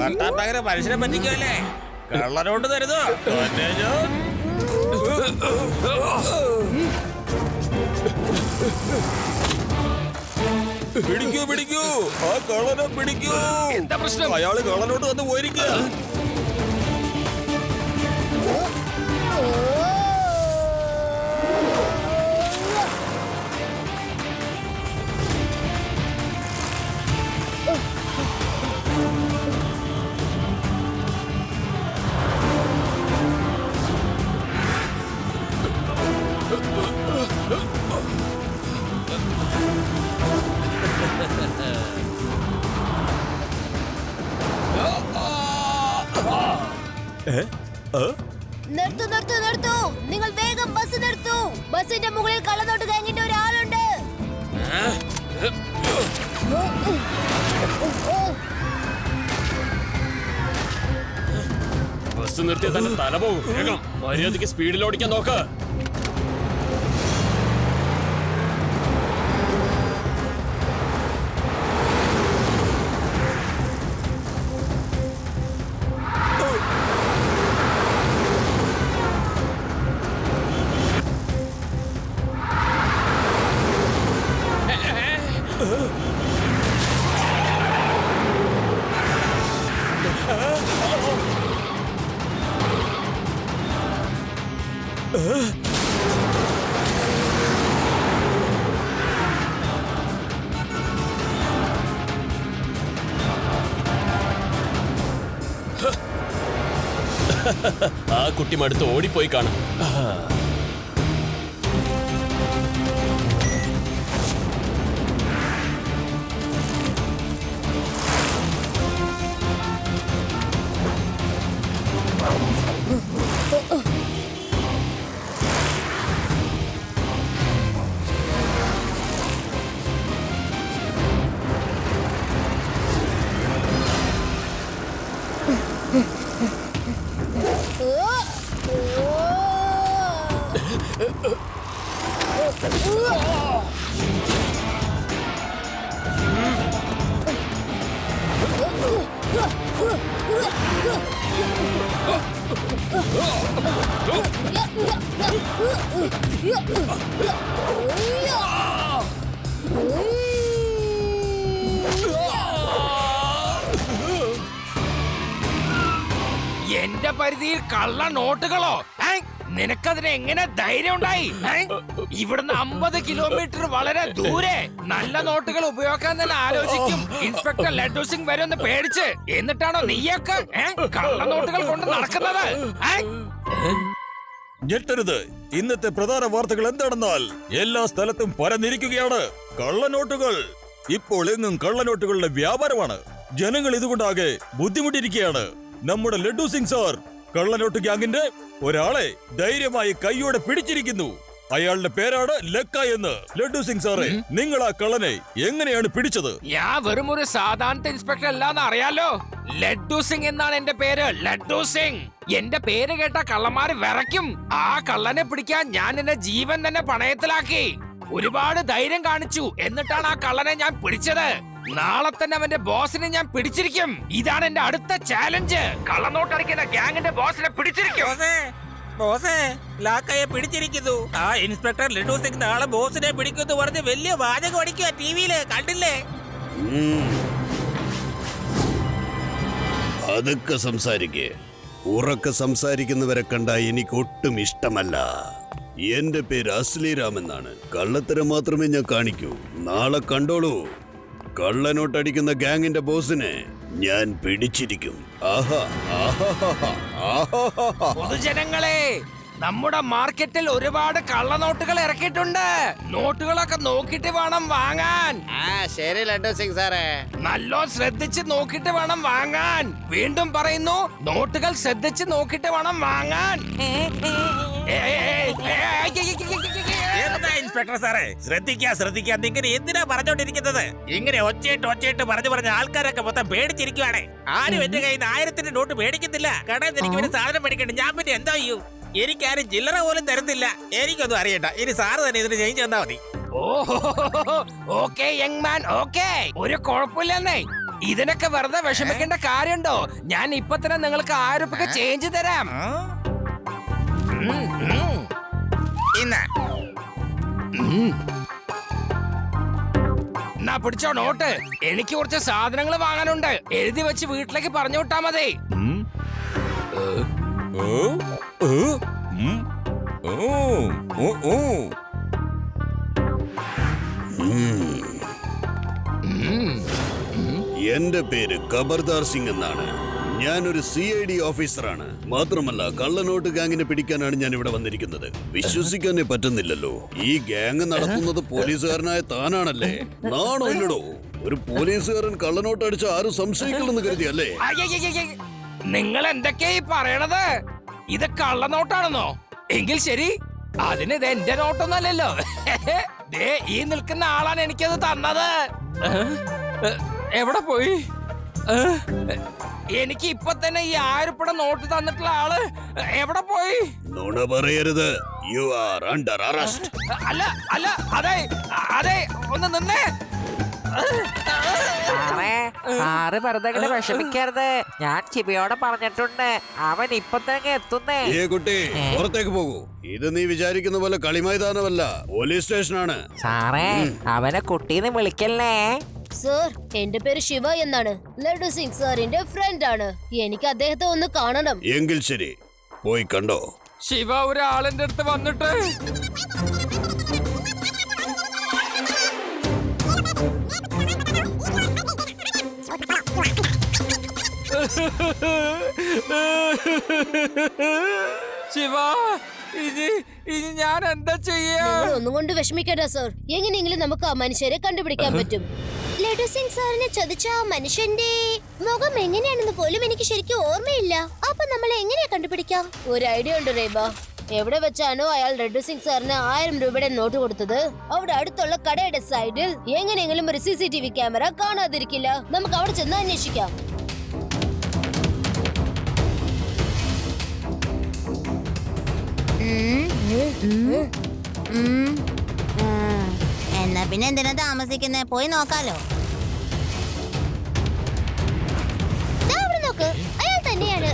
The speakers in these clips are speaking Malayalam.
പട്ടാപ്പകരം മനുഷ്യനെ പറ്റിക്കല്ലേ? കള്ളനോട്ട് തരുന്നോ? പിടിക്കൂ പിടിക്കൂ, ആ കള്ളനെ പിടിക്കൂ. എന്താ പ്രശ്നം? അയാള് കള്ളനോട്ട് വന്ന് പോയിരിക്കുക. നിർത്തൂ നിർത്തൂ നിർത്തൂ, നിങ്ങൾ വേഗം ബസ് നിർത്തൂ. ബസിന്റെ മുകളിൽ കള്ളനോട്ട് ഗാങ്ങിന്റെ ഒരാളുണ്ട്. ബസ് നിർത്തിയ തന്നെ തല പോകും. വേഗം മര്യാദയ്ക്ക് സ്പീഡിൽ ഓടിക്കാൻ നോക്ക്. ആ കുട്ടി മടുത്ത് ഓടിപ്പോയി കാണും. എന്റെ പരിധിയിൽ കള്ള നോട്ടുകളോ? നിനക്കതിന് എങ്ങനെ ധൈര്യം ഉണ്ടായി? ഇവിടുന്ന് 50 കിലോമീറ്റർ വളരെ ദൂരെ നല്ല നോട്ടുകൾ ഉപയോഗിക്കാൻ തന്നെ ആലോചിക്കും. ഇൻസ്പെക്ടർ ലഡ്ഡു സിംഗ് വരുമെന്ന് പേടിച്ച് എന്നിട്ടാണോ നീയൊക്കെ കള്ള നോട്ടുകൾ കൊണ്ട് നടക്കുന്നത്? ഞെട്ടരുത്. ഇന്നത്തെ പ്രധാന വാർത്തകൾ എന്താണെന്നാൽ എല്ലാ സ്ഥലത്തും പരന്നിരിക്കുകയാണ് കള്ളനോട്ടുകൾ. ഇപ്പോൾ എങ്ങും കള്ളനോട്ടുകളുടെ വ്യാപാരമാണ്. ജനങ്ങൾ ഇതുകൊണ്ടാകെ ബുദ്ധിമുട്ടിയിരിക്കുകയാണ്. നമ്മുടെ ലഡ്ഡു സിംഗ് സാർ കള്ളനോട്ട് ഗ്യാങ്ങിന്റെ ഒരാളെ ധൈര്യമായി കൈയോടെ പിടിച്ചിരിക്കുന്നു. അയാളുടെ പേരാണ് ലക്ക എന്ന്. ലഡ്ഡു സിംഗ് സാറേ, നിങ്ങൾ ആ കള്ളനെ എങ്ങനെയാണ് പിടിച്ചത്? ഞാൻ വെറും ഒരു സാധാരണ ഇൻസ്പെക്ടർ അല്ലാന്ന് അറിയാലോ. ലഡ്ഡു സിംഗ് എന്നാണ് എന്റെ പേര്, ലഡ്ഡു സിംഗ്. എന്റെ പേര് കേട്ട കള്ളന്മാര് വിറയ്ക്കും. ആ കള്ളനെ പിടിക്കാൻ ഞാൻ എന്റെ ജീവൻ തന്നെ പണയത്തിലാക്കി. ഒരുപാട് ധൈര്യം കാണിച്ചു. എന്നിട്ടാണ് ആ കള്ളനെ ഞാൻ പിടിച്ചത്. നാളെ തന്നെ അവന്റെ ബോസിനെ ഞാൻ പിടിച്ചിരിക്കും. ഇതാണ് എന്റെ അടുത്ത ചാലഞ്ച്. കള്ളനോട്ടടിക്കുന്ന ഗ്യാങ്ങിന്റെ ബോസിനെ പിടിച്ചിരിക്കും. ബോസേ, ലാക്കയെ പിടിച്ചിരിക്കുന്നു. ആ ഇൻസ്പെക്ടർ ലഡ്ഡു സിംഗ് നാളെ ബോസിനെ പിടിക്കുന്നു പറഞ്ഞ് വലിയ വാചകം അടിക്കുക ടിവിയില്, കണ്ടില്ലേ? അതൊക്കെ സംസാരിക്കേ. ഉറക്കെ സംസാരിക്കുന്നവരെ കണ്ട എനിക്ക് ഒട്ടും ഇഷ്ടമല്ല. എന്റെ പേര് അസ്ലിറാം എന്നാണ്. കള്ളത്തരം മാത്രമേ ഞാൻ കാണിക്കൂ. നാളെ കണ്ടോളൂ, കള്ളനോട്ടടിക്കുന്ന ഗ്യാങ്ങിന്റെ ബോസിനെ ഞാൻ പിടിച്ചിരിക്കും. പൊതുജനങ്ങളെ, നമ്മുടെ മാർക്കറ്റിൽ ഒരുപാട് കള്ളനോട്ടുകൾ ഇറക്കിയിട്ടുണ്ട്. നോട്ടുകളൊക്കെ നോക്കിട്ട് വേണം വാങ്ങാൻ. ശരി ലഡ്ഡു സിംഗ് സാറേ, നല്ലോ ശ്രദ്ധിച്ച് നോക്കിട്ട് വേണം വാങ്ങാൻ. വീണ്ടും പറയുന്നു, നോട്ടുകൾ ശ്രദ്ധിച്ച് നോക്കിട്ട് വേണം വാങ്ങാൻ. എന്താ ഇൻസ്പെക്ടർ സാറേ, ശ്രദ്ധിക്കാ. നിങ്ങൾ എന്തിനാ പറഞ്ഞോണ്ടിരിക്കുന്നത്? ഇങ്ങനെ ഒച്ചയിട്ട് പറഞ്ഞ് ആൾക്കാരൊക്കെ മൊത്തം പേടിച്ചിരിക്കുവാണേ. ആരും എന്റെ കയ്യിൽ നിന്ന് 1000-ന്റെ നോട്ട് മേടിക്കത്തില്ല. കടയിൽ നിന്ന് എനിക്ക് ഒരു സാധനം മേടിക്കണ്ട. ഞാൻ പിന്നെ എന്താ ചെയ്യൂ? എനിക്കാരും ചില്ലറ പോലും തരുന്നില്ല. എനിക്കൊന്നും അറിയണ്ട. ഇനി സാറ് തന്നെ ഇതിന് ചേഞ്ച് തന്നാ മതി. ഓക്കെ യങ് മാൻ, ഓക്കെ, ഒരു കുഴപ്പമില്ലെന്നേ. ഇതിനൊക്കെ വെറുതെ വിഷമിക്കേണ്ട കാര്യമുണ്ടോ? ഞാൻ ഇപ്പൊ തന്നെ നിങ്ങൾക്ക് 1000 രൂപ ചേഞ്ച് തരാം. എന്നാ പിടിച്ചോ നോട്ട്. എനിക്ക് കുറച്ച് സാധനങ്ങൾ വാങ്ങാനുണ്ട്. എഴുതി വെച്ച് വീട്ടിലേക്ക് പറഞ്ഞു വിട്ടാ മതി. എന്റെ പേര് ഖബർദാർ സിംഗ് എന്നാണ്. ഞാനൊരു CID ഓഫീസറാണ്. മാത്രമല്ല കള്ളനോട്ട് ഗാങ്ങിനെ പിടിക്കാനാണ് ഞാൻ ഇവിടെ വന്നിരിക്കുന്നത്. വിശ്വസിക്കാനേ പറ്റുന്നില്ലല്ലോ, ഈ ഗാങ് നടത്തുന്നത് പോലീസുകാരനായ താനാണല്ലേ? നാണോ ഇല്ലടോ? ഒരു പോലീസുകാരൻ കള്ളനോട്ട് അടിച്ച ആരും സംശയിക്കില്ലെന്ന് കരുതിയല്ലേ? നിങ്ങൾ എന്തൊക്കെയാ ഈ പറയണത്? ഇത് കള്ളനോട്ടാണെന്നോ? എങ്കിൽ ശരി, അതിന് ഇത് എന്റെ നോട്ടൊന്നല്ലല്ലോ. ദേ ഈ നിൽക്കുന്ന ആളാണ് എനിക്കത് തന്നത്. എവിടെ പോയി? എനിക്ക് ഇപ്പൊ തന്നെ ഈ 1000 രൂപയുടെ നോട്ട് തന്നിട്ടുള്ള ആള് എവിടെ പോയി? നുണ പറയരുത്. You are under arrest. അല്ല അല്ല, അതെ അതെ, ഒന്ന് നിന്നേ. സാറ് വെറുതെ വിഷമിക്കരുത്. ഞാൻ ചിബിയോടെ പറഞ്ഞിട്ടുണ്ട്, അവൻ ഇപ്പൊ തന്നെ എത്തുന്നേ. ഏ കുട്ടി, പുറത്തേക്ക് പോകൂ. ഇത് നീ വിചാരിക്കുന്ന പോലെ കളിമൈതാനമല്ല, പോലീസ് സ്റ്റേഷനാണ്. സാറേ, അവനെ കുട്ടീന്ന് വിളിക്കല്ലേ. സർ, എന്റെ പേര് ശിവ എന്നാണ്. ലഡു സിംഗ് സാറിന്റെ ഫ്രണ്ട് ആണ്. എനിക്ക് അദ്ദേഹത്തെ ഒന്ന് കാണണം. എങ്കിൽ ശരി, പോയി കണ്ടോ. ശിവ ഒരാളിന്റെ അടുത്ത് വന്നിട്ട് ശിവ, ഇനി ഞാൻ എന്താ ചെയ്യാ? നിങ്ങൾ ഒന്നും കൊണ്ട് വിഷമിക്കണ്ട സർ. എങ്ങനെയെങ്കിലും നമുക്ക് ആ മനുഷ്യരെ കണ്ടുപിടിക്കാൻ പറ്റും. ലഡു സിംഗ് സാറിനെ ചതിച്ച ആ മനുഷ്യന്റെ മുഖം എങ്ങനെയാണെന്ന് പോലും എനിക്ക് ശരിക്കും ഓർമ്മയില്ല. അപ്പൊ നമ്മൾ എങ്ങനെയാ കണ്ടുപിടിക്കാം? ഒരു ഐഡിയ ഉണ്ട് റേബ. എവിടെ വെച്ചാണോ അയാൾ ലഡു സിംഗ് സാറിന് 1000 രൂപയുടെ നോട്ട് കൊടുത്തത്, അവിടെ അടുത്തുള്ള കടയുടെ സൈഡിൽ എങ്ങനെയെങ്കിലും ഒരു CCTV ക്യാമറ കാണാതിരിക്കില്ല. നമുക്ക് അവിടെ ചെന്ന് അന്വേഷിക്കാം. എന്നാ പിന്നെ എന്തിനാ താമസിക്കുന്നേ? പോയി നോക്കാലോ. ദാ അവിടെ നോക്ക്, അയാൾ തന്നെയാണ്.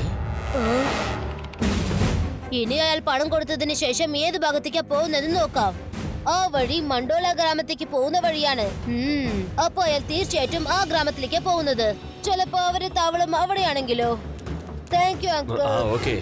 ഇനി അയാൾ പണം കൊടുത്തതിന് ശേഷം ഏത് ഭാഗത്തേക്കാ പോകുന്നതെന്ന് നോക്കാം. ആ വഴി മണ്ടോല ഗ്രാമത്തേക്ക് പോകുന്ന വഴിയാണ്. അപ്പൊ അയാൾ തീർച്ചയായിട്ടും ആ ഗ്രാമത്തിലേക്ക് പോകുന്നത്. ചിലപ്പോ അവരുടെ താവളം അവിടെയാണെങ്കിലോ? Thank you uncle. ഓക്കെ.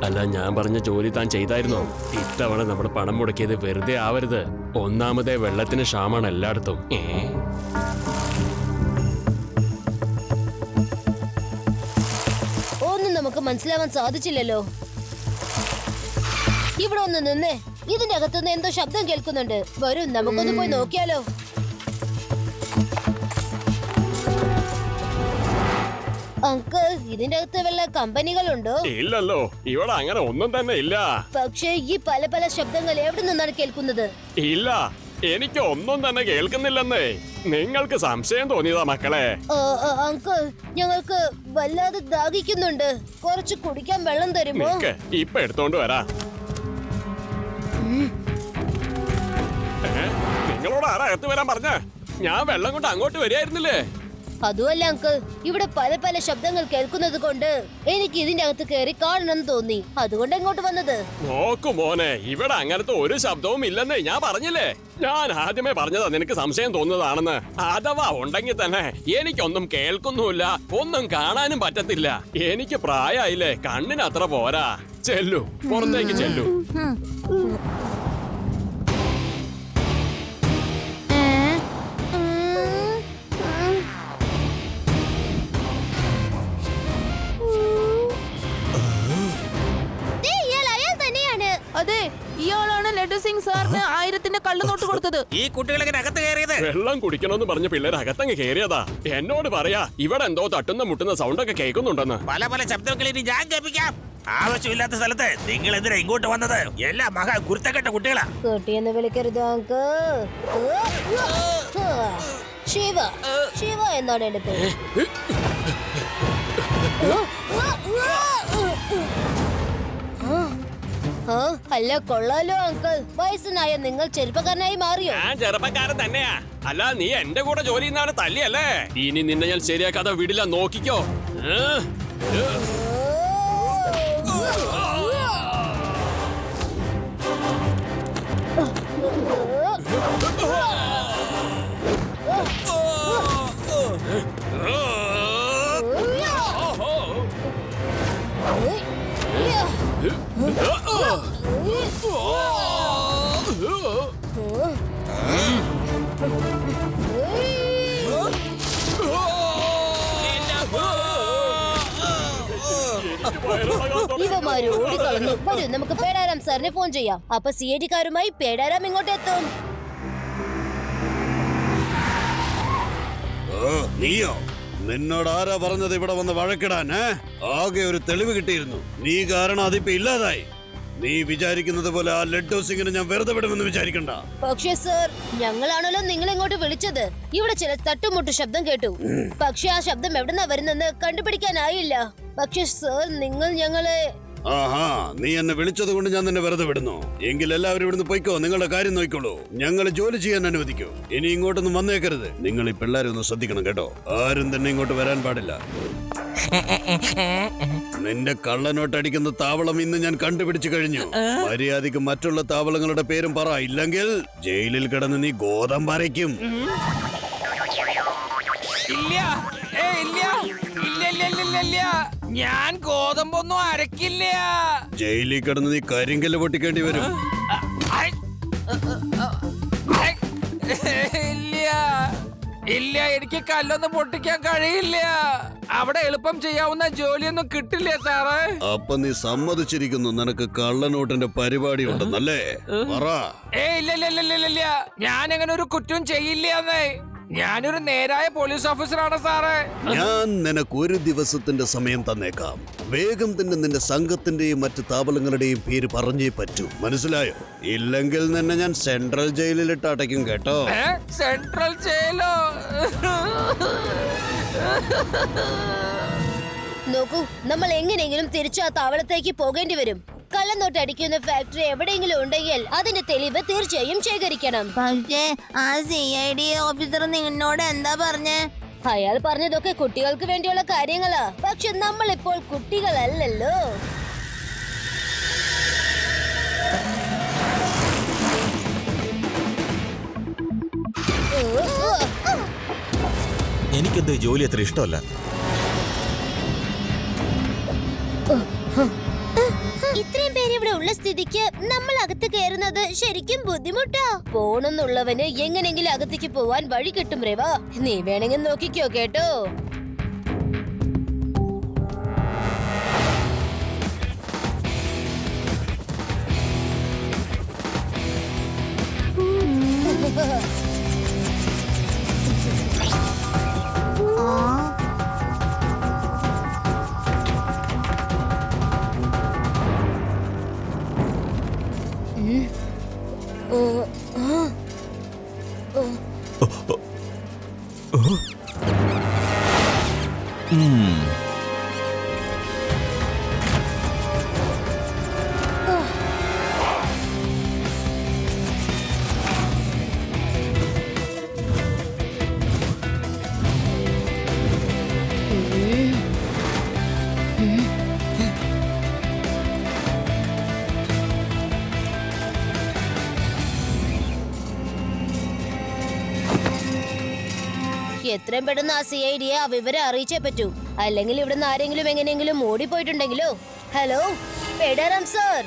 അല്ല, ഞാൻ പറഞ്ഞ ജോലി താൻ ചെയ്തായിരുന്നോ? ഇത്തവണ നമ്മുടെ പണം മുടക്കിയത് വെറുതെ ആവരുത്. ഒന്നാമതേ വെള്ളത്തിന് ക്ഷാമാണ് എല്ലായിടത്തും. ഒന്നും നമുക്ക് മനസ്സിലാവാൻ സാധിച്ചില്ലല്ലോ. ഇവിടെ ഒന്ന് നിന്നേ. ഇതിന്റെ അകത്തുനിന്ന് എന്തോ ശബ്ദം കേൾക്കുന്നുണ്ട്. വരൂ, നമുക്കൊന്ന് പോയി നോക്കിയാലോ. അങ്കിൾ, ഇതിന്റെ അകത്ത് വല്ല കമ്പനികളുണ്ടോ? ഇല്ലല്ലോ, ഇവിടെ അങ്ങനെ ഒന്നും തന്നെ ഇല്ല. പക്ഷേ ഈ പല പല ശബ്ദങ്ങൾ എവിടെ നിന്നാണ് കേൾക്കുന്നത്? ഇല്ല, എനിക്ക് ഒന്നും തന്നെ കേൾക്കുന്നില്ലെന്നേ. നിങ്ങൾക്ക് സംശയം തോന്നിയതാ മക്കളെ? അങ്കിൾ, ഞങ്ങൾക്ക് വല്ലാതെ ദാഹിക്കുന്നുണ്ട്. കുറച്ച് കുടിക്കാൻ വെള്ളം തരുമോ? ഇപ്പൊ എടുത്തോണ്ട് വരാ. നിങ്ങളോട് ആരാ അകത്ത് വരാൻ പറഞ്ഞ? ഞാൻ വെള്ളം കൊണ്ട് അങ്ങോട്ട് വരികയായിരുന്നില്ലേ? അതുമല്ല അങ്കിൾ, ഇവിടെ പല പല ശബ്ദങ്ങൾ കേൾക്കുന്നത് കൊണ്ട് എനിക്ക് ഇതിന്റെ അകത്ത് കയറി കാണണം തോന്നി. അതുകൊണ്ട് ഇങ്ങോട്ട് വന്നത്. നോക്കു മോനെ, ഇവിടെ അങ്ങനത്തെ ഒരു ശബ്ദവും ഇല്ലെന്നേ ഞാൻ പറഞ്ഞില്ലേ. ഞാൻ ആദ്യമേ പറഞ്ഞതാ നിനക്ക് സംശയം തോന്നുന്നതാണെന്ന്. അഥവാ ഉണ്ടെങ്കിൽ തന്നെ എനിക്കൊന്നും കേൾക്കുന്നുമില്ല, ഒന്നും കാണാനും പറ്റത്തില്ല. എനിക്ക് പ്രായമായില്ലേ, കണ്ണിന് അത്ര പോരാ. ചെല്ലു, പുറത്തേക്ക് ചെല്ലു. അതെ, ഇയാളാണ് ലഡു സിംഗ് സാറിന് 1000ന്റെ കള്ളുനോട്ട് കൊടുത്തത്. ഈ കുട്ടികളെ അകത്ത് കയറിയത് വെള്ളം കുടിക്കണമെന്ന് പറഞ്ഞ പിള്ളേർ അകത്തങ്ങ് കയറിയതാ. എന്നോട് പറയാ ഇവിടെ എന്തോ തട്ടുന്ന മുട്ടുന്ന സൗണ്ട് ഒക്കെ കേൾക്കുന്നുണ്ടെന്ന്. പല പല ശബ്ദങ്ങളിൽ ഞാൻ കേൾപ്പിക്കാം. ആവശ്യമില്ലാത്ത സ്ഥലത്ത് നിങ്ങൾ എന്തിനാ ഇങ്ങോട്ട് വന്നത്? എല്ലാം മഹാ കുരുത്തക്കെട്ട കുട്ടികളാ. കുട്ടിയെന്ന് വിളിക്കരുത് അങ്കിൾ. ശിവ, ശിവ എന്നാണ് എന്റെ പേര്. അല്ല കൊള്ളാലോ അങ്കിൾ. വയസ്സനായ നിങ്ങൾ ചെറുപ്പക്കാരനായി മാറിയോ? ഞാൻ ചെറുപ്പക്കാരൻ തന്നെയാ. അല്ല നീ എന്റെ കൂടെ ജോലി ചെയ്യുന്നവനെ തല്ലിയല്ലേ? ഇനി നിന്നെ ഞാൻ ശരിയാക്കാതെ വിടില്ല, നോക്കിക്കോ. ഇവന്മാര് ഓടിക്കളഞ്ഞു. വരൂ നമുക്ക് പേടാരാം സാറിനെ ഫോൺ ചെയ്യാം. അപ്പൊ CID-കാരുമായി പേടാരാം ഇങ്ങോട്ട് എത്തും. നീയോ? നിന്നോട് ആരാ പറഞ്ഞത് ഇവിടെ വന്ന് വഴക്കിടാൻ? ആകെ ഒരു തെളിവ് കിട്ടിയിരുന്നു. നീ കാരണം അതിപ്പോ ഇല്ലാതായി. നീ വിചാരിക്കുന്നത് പോലെ ആ ലഡ്ഡു സിംഗിനെ ഞാൻ വെറുതെ വിടുമെന്ന് വിചാരിക്കണ്ട. പക്ഷേ സർ, ഞങ്ങളാണല്ലോ നിങ്ങൾ ഇങ്ങോട്ട് വിളിച്ചത്. ഇവിടെ ചില തട്ടുമുട്ട് ശബ്ദം കേട്ടു. പക്ഷെ ആ ശബ്ദം എവിടെന്നാ വരുന്നെന്ന് കണ്ടുപിടിക്കാനായില്ല. പക്ഷെ സർ, നിങ്ങൾ ഞങ്ങളെ... ആഹാ, നീ എന്നെ വിളിച്ചത് കൊണ്ട് ഞാൻ നിന്നെ വെറുതെ വിടുന്നു. എങ്കിൽ എല്ലാവരും ഇവിടുന്ന് പോയിക്കോ, നിങ്ങളുടെ കാര്യം നോക്കിക്കോളൂ. ഞങ്ങളെ ജോലി ചെയ്യാൻ അനുവദിക്കൂ. ഇനി ഇങ്ങോട്ടൊന്നും വന്നേക്കരുത്. നിങ്ങൾ ഈ പിള്ളേരെ ഒന്ന് ശ്രദ്ധിക്കണം കേട്ടോ. ആരും തന്നെ ഇങ്ങോട്ട് വരാൻ പാടില്ല. നിന്റെ കള്ളനോട്ടടിക്കുന്ന താവളം ഇന്ന് ഞാൻ കണ്ടുപിടിച്ചു കഴിഞ്ഞു. മര്യാദയ്ക്ക് മറ്റുള്ള താവളങ്ങളുടെ പേരും പറ, ഇല്ലെങ്കിൽ ജയിലിൽ കിടന്ന് നീ ഗോതമ്പരയ്ക്കും. ഇല്ല, ഇല്ല, ഇല്ല, ഇല്ല, ഇല്ല, ഇല്ല. ഞാൻ ഗോതമ്പൊന്നും അരക്കില്ല. ജയിലിൽ കിടന്ന് നീ കരിങ്കല്ല് പൊട്ടിക്കേണ്ടി വരും. ഇല്ല, ഇല്ല, എനിക്ക് കല്ലൊന്നും പൊട്ടിക്കാൻ കഴിയില്ല. അവിടെ എളുപ്പം ചെയ്യാവുന്ന ജോലിയൊന്നും കിട്ടില്ല സാറേ. അപ്പൊ നീ സമ്മതിച്ചിരിക്കുന്നു നിനക്ക് കള്ളനോട്ടിന്റെ പരിപാടി ഉണ്ടെന്നല്ലേ? പറ. ഇല്ല, ഇല്ല, ഇല്ല, ഇല്ല, ഇല്ല. ഞാൻ അങ്ങനെ ഒരു കുറ്റം ചെയ്യില്ലേ. ഞാനൊരു നേരായ പോലീസ് ഓഫീസറാണ് സാറേ. ഞാൻ നിനക്ക് ഒരു ദിവസത്തിന്റെ സമയം തന്നേക്കാം. വേഗം തന്നെ നിന്റെ സംഘത്തിന്റെയും മറ്റു താവളങ്ങളുടെയും പേര് പറഞ്ഞേ പറ്റൂ. മനസ്സിലായോ? ഇല്ലെങ്കിൽ നിന്നെ ഞാൻ സെൻട്രൽ ജയിലിലിട്ട് അടയ്ക്കും കേട്ടോ. സെൻട്രൽ ജയിലോ? നോക്കൂ, നമ്മൾ എങ്ങനെയെങ്കിലും തിരിച്ചു ആ താവളത്തേക്ക് പോകേണ്ടി വരും. കള്ളനോട്ട് അടിക്കുന്ന ഫാക്ടറി എവിടെയെങ്കിലും ഉണ്ടെങ്കിൽ അതിന്റെ തെളിവ് തീർച്ചയായും ശേഖരിക്കണം. പക്ഷേ ആ CID ഓഫീസർ നിന്നോട് എന്താ പറഞ്ഞേ? അയാൾ പറഞ്ഞതൊക്കെ കുട്ടികൾക്ക് വേണ്ടിയുള്ള കാര്യങ്ങളാ. പക്ഷെ നമ്മളിപ്പോൾ കുട്ടികളല്ലല്ലോ. എനിക്കെന്തോ ജോലി അത്ര ഇഷ്ടമല്ല. ഇത്രയും പേര് ഇവിടെ ഉള്ള സ്ഥിതിക്ക് നമ്മൾ അകത്ത് കയറുന്നത് ശരിക്കും ബുദ്ധിമുട്ടാ. പോണെന്നുള്ളവന് എങ്ങനെങ്കിലും അകത്തേക്ക് പോവാൻ വഴി കിട്ടും രേവ. നീ വേണമെങ്കിൽ നോക്കിക്കോ കേട്ടോ. എത്രയും പെട്ടെന്ന് ആ CID-യെ ആ വിവരം അറിയിച്ചേ പറ്റൂ. അല്ലെങ്കിൽ ഇവിടുന്ന് ആരെങ്കിലും എങ്ങനെയെങ്കിലും ഓടിപ്പോയിട്ടുണ്ടെങ്കിലോ. Hello പേടാറാം sir.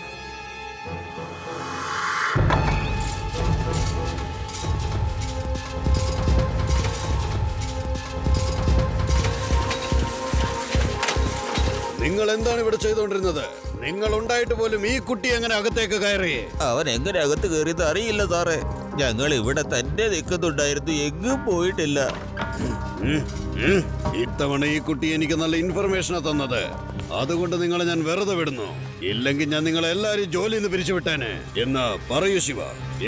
നിങ്ങൾ എന്താണ് ഇവിടെ ചെയ്തുകൊണ്ടിരുന്നത്? നിങ്ങൾ ഉണ്ടായിട്ട് പോലും ഈ കുട്ടി എങ്ങനെ അകത്തേക്ക് കയറി? അവൻ എങ്ങനെ അകത്ത് കയറിയത് അറിയില്ല സാറേ. ഞങ്ങൾ ഇവിടെ തന്നെ നിൽക്കുന്നുണ്ടായിരുന്നു, എങ്ങും പോയിട്ടില്ല. ഇത്തവണ ഈ കുട്ടി എനിക്ക് നല്ല ഇൻഫർമേഷനാ തന്നത്. അതുകൊണ്ട് നിങ്ങളെ ഞാൻ വെറുതെ വിടുന്നു. ഇല്ലെങ്കിൽ ഞാൻ നിങ്ങളെ എല്ലാരും ജോലിയിൽ നിന്ന് പിരിച്ചുവിട്ടേനെ. എന്നാ പറയൂ ശിവ,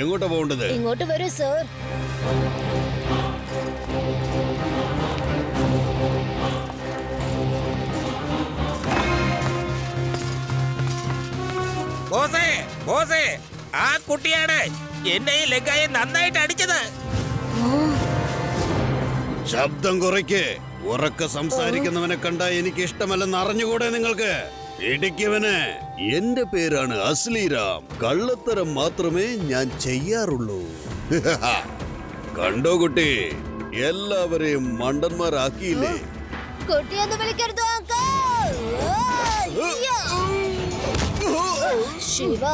എങ്ങോട്ടാ പോകേണ്ടത്? ഇങ്ങോട്ട് വരൂ സർ. ബോസേ ബോസേ, ആ കുട്ടിയാണ് എന്നെ ഈ ലങ്കായെ നന്നായിട്ട് അടിച്ചത്. ശബ്ദം കുറയ്ക്ക്. ഉറക്കെ സംസാരിക്കുന്നവനെ കണ്ടാ എനിക്ക് ഇഷ്ടമല്ലെന്ന് അറിഞ്ഞുകൂടെ നിങ്ങൾക്ക്? ഇടിക്കവന്. എന്റെ പേരാണ് അസ്ലീരാം. കള്ളത്തരം മാത്രമേ ഞാൻ ചെയ്യാറുള്ളൂ. കണ്ടോ കുട്ടി, എല്ലാവരെയും മണ്ടന്മാരാക്കിയില്ലേ? കുട്ടിയൊന്ന് വിളിക്കരുത് അങ്കിൾ. ശിവ,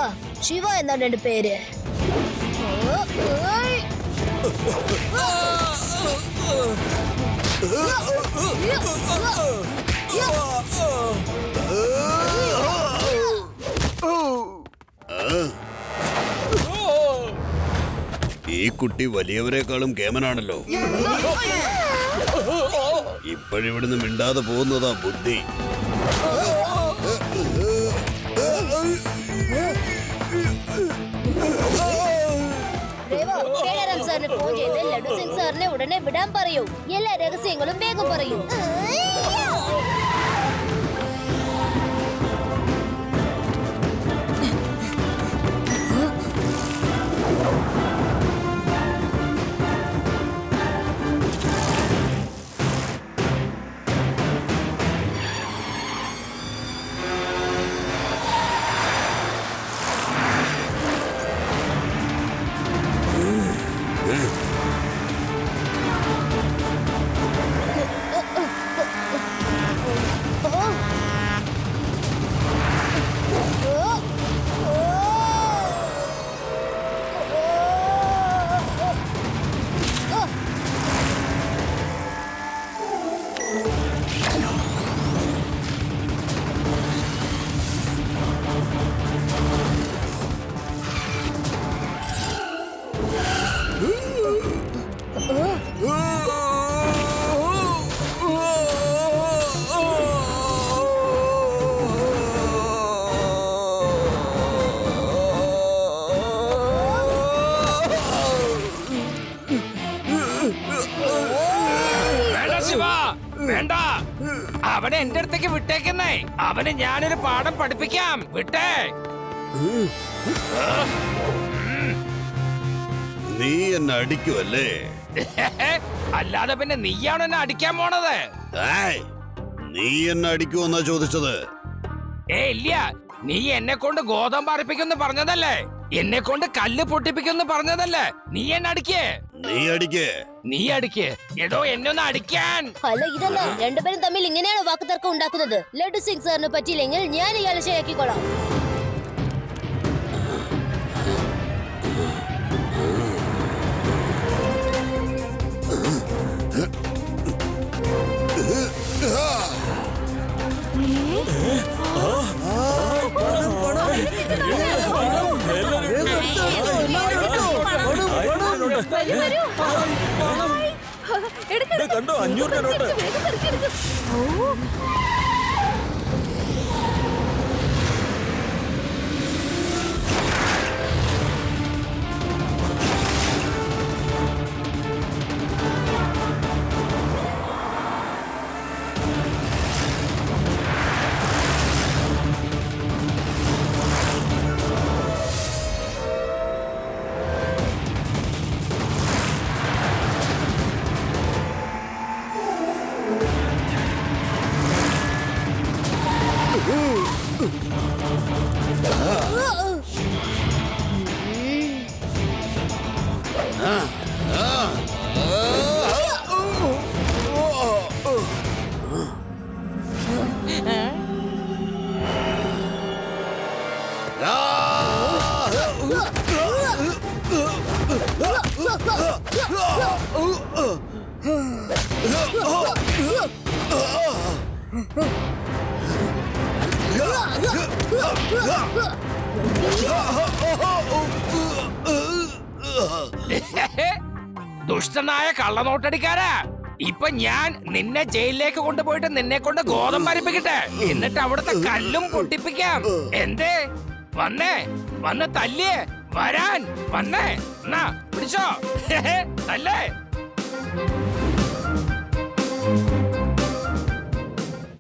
ശിവ എന്നാണ് എന്റെ പേര്. ഈ കുട്ടി വലിയവരെക്കാളും കേമനാണല്ലോ. ഇപ്പോഴിവിടുന്ന് മിണ്ടാതെ പോകുന്നതാ ബുദ്ധി. സാറിന് ഫോൺ ചെയ്ത് ലഡു സിംഗ് സാറിനെ ഉടനെ വിടാൻ പറയൂ. എല്ലാ രഹസ്യങ്ങളും വേഗം പറയൂ. വേണ്ട, അവനെ എന്റെ അടുത്തേക്ക് വിട്ടേക്കുന്നേ. അവന് ഞാനൊരു പാഠം പഠിപ്പിക്കാം. വിട്ടേ. നീ എന്നെ അടിക്കുമല്ലേ? അല്ലാതെ പിന്നെ നീയാണ് എന്നെ അടിക്കാൻ പോണത്. നീ എന്നെ അടിക്കുമെന്നാ ചോദിച്ചത്. ഇല്ല, നീ എന്നെ കൊണ്ട് ഗോതമ്പ് അരപ്പിക്കുന്ന് പറഞ്ഞതല്ലേ? എന്നെ കൊണ്ട് കല്ല് പൊട്ടിപ്പിക്കുന്ന് പറഞ്ഞതല്ലേ? നീ എന്നെ അടിക്കേ. നീ അടിക്കേ. എടോ, എന്നെ ഒന്ന് അടിക്കാൻ. അല്ല, ഇതെന്താ രണ്ടുപേരും തമ്മിൽ ഇങ്ങനെയാണ് വാക്കുതർക്കം ഉണ്ടാക്കുന്നത്? ലഡു സിംഗ് സാറിന് പറ്റിയില്ലെങ്കിൽ ഞാൻ ഇയാളെ ശരിയാക്കിക്കോളാം. കണ്ടോ, 500 നോട്ട്. ദുഷ്ടനായ കള്ളനോട്ടടിക്കാരാ. ഇപ്പൊ ഞാൻ നിന്നെ ജയിലിലേക്ക് കൊണ്ടുപോയിട്ട് നിന്നെ കൊണ്ട് ഗോതമ്പ് അരിപ്പിക്കട്ടെ. എന്നിട്ട് അവിടുത്തെ കല്ലും പൊട്ടിപ്പിക്കാം. എന്തേ? വന്നേ, വന്ന് തല്ലിയേ, വരാൻ, വന്നേ, എന്നാ പിടിച്ചോ. തല്ലേ.